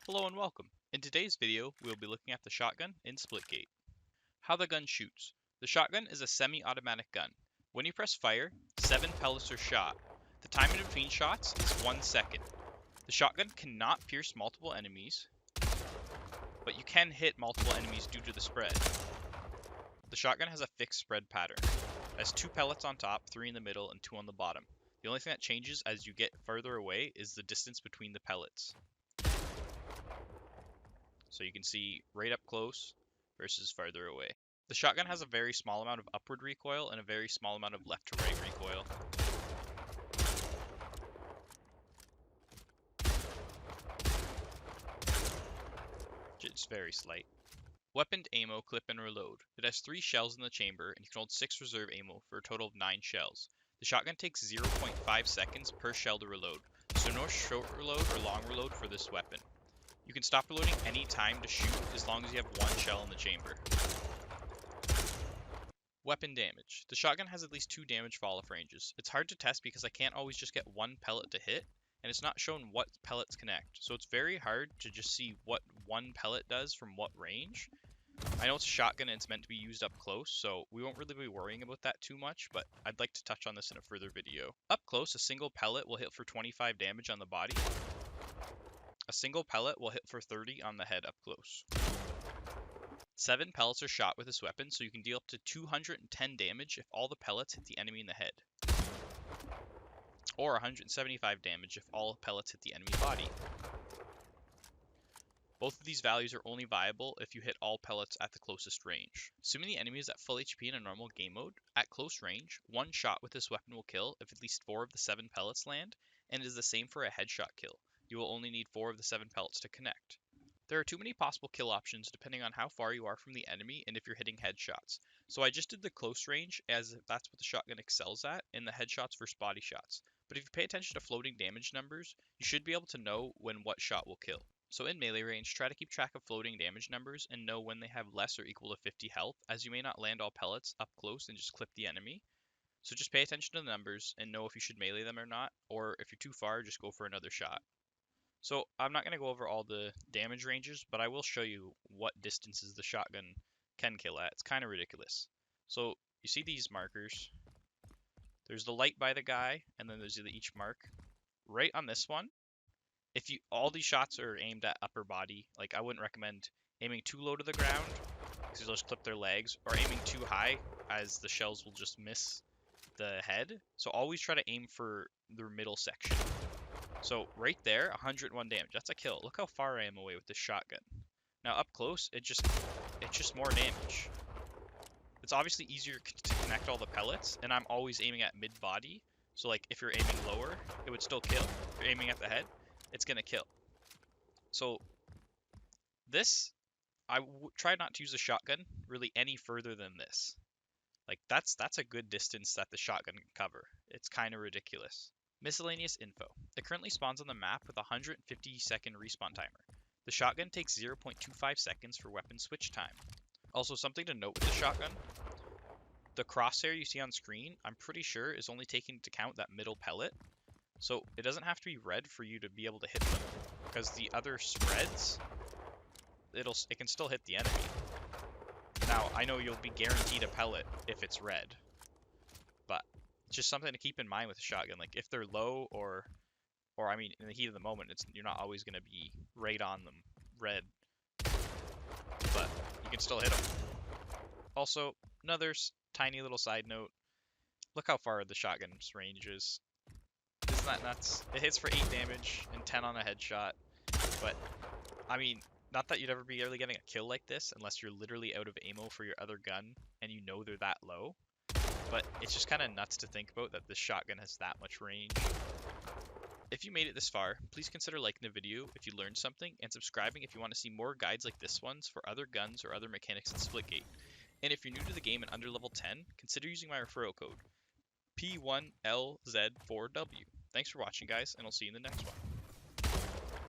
Hello and welcome. In today's video, we will be looking at the shotgun in Splitgate. How the gun shoots. The shotgun is a semi-automatic gun. When you press fire, 7 pellets are shot. The time in between shots is 1 second. The shotgun cannot pierce multiple enemies, but you can hit multiple enemies due to the spread. The shotgun has a fixed spread pattern. It has 2 pellets on top, 3 in the middle, and 2 on the bottom. The only thing that changes as you get further away is the distance between the pellets. So you can see right up close versus farther away. The shotgun has a very small amount of upward recoil and a very small amount of left to right recoil. It's very slight. Weaponed ammo, clip, and reload. It has 3 shells in the chamber, and you can hold 6 reserve ammo for a total of 9 shells. The shotgun takes 0.5 seconds per shell to reload, so no short reload or long reload for this weapon. You can stop reloading any time to shoot as long as you have 1 shell in the chamber. Weapon damage. The shotgun has at least 2 damage fall-off ranges. It's hard to test because I can't always just get 1 pellet to hit, and it's not shown what pellets connect, so it's very hard to just see what 1 pellet does from what range. I know it's a shotgun and it's meant to be used up close, so we won't really be worrying about that too much, but I'd like to touch on this in a further video. Up close, a single pellet will hit for 25 damage on the body. A single pellet will hit for 30 on the head up close. 7 pellets are shot with this weapon, so you can deal up to 210 damage if all the pellets hit the enemy in the head. Or 175 damage if all pellets hit the enemy body. Both of these values are only viable if you hit all pellets at the closest range. Assuming the enemy is at full HP in a normal game mode, at close range, 1 shot with this weapon will kill if at least 4 of the 7 pellets land, and it is the same for a headshot kill. You will only need 4 of the 7 pellets to connect. There are too many possible kill options depending on how far you are from the enemy and if you're hitting headshots. So I just did the close range as that's what the shotgun excels at, and the headshots versus body shots. But if you pay attention to floating damage numbers, you should be able to know when what shot will kill. So in melee range, try to keep track of floating damage numbers and know when they have less or equal to 50 health, as you may not land all pellets up close and just clip the enemy. So just pay attention to the numbers and know if you should melee them or not, or if you're too far, just go for another shot. So I'm not going to go over all the damage ranges, but I will show you what distances the shotgun can kill at. It's kind of ridiculous. So you see these markers. There's the light by the guy, and then there's each mark. Right on this one, if you all these shots are aimed at upper body, like I wouldn't recommend aiming too low to the ground because you'll just clip their legs, or aiming too high as the shells will just miss the head. So always try to aim for the middle section. So right there, 101 damage. That's a kill. Look how far I am away with this shotgun. Now up close, it's just more damage. It's obviously easier to connect all the pellets, and I'm always aiming at mid-body. So like if you're aiming lower, it would still kill. If you're aiming at the head, it's gonna kill. So this, I try not to use a shotgun really any further than this. Like that's a good distance that the shotgun can cover. It's kind of ridiculous. Miscellaneous info. It currently spawns on the map with a 150-second respawn timer. The shotgun takes 0.25 seconds for weapon switch time. Also, something to note with the shotgun, the crosshair you see on screen, I'm pretty sure is only taking into account that middle pellet. So it doesn't have to be red for you to be able to hit them, because the other spreads, it can still hit the enemy. Now, I know you'll be guaranteed a pellet if it's red, but it's just something to keep in mind with a shotgun. Like if they're low or I mean in the heat of the moment, you're not always going to be right on them red, but you can still hit them. Also, another tiny little side note, look how far the shotgun's range is. Isn't that nuts? It hits for 8 damage and 10 on a headshot, but I mean, not that you'd ever be really getting a kill like this unless you're literally out of ammo for your other gun and you know they're that low. But it's just kind of nuts to think about that this shotgun has that much range. If you made it this far, please consider liking the video if you learned something, and subscribing if you want to see more guides like this ones for other guns or other mechanics in Splitgate. And if you're new to the game and under level 10, consider using my referral code P1LZ4W. Thanks for watching, guys, and I'll see you in the next one.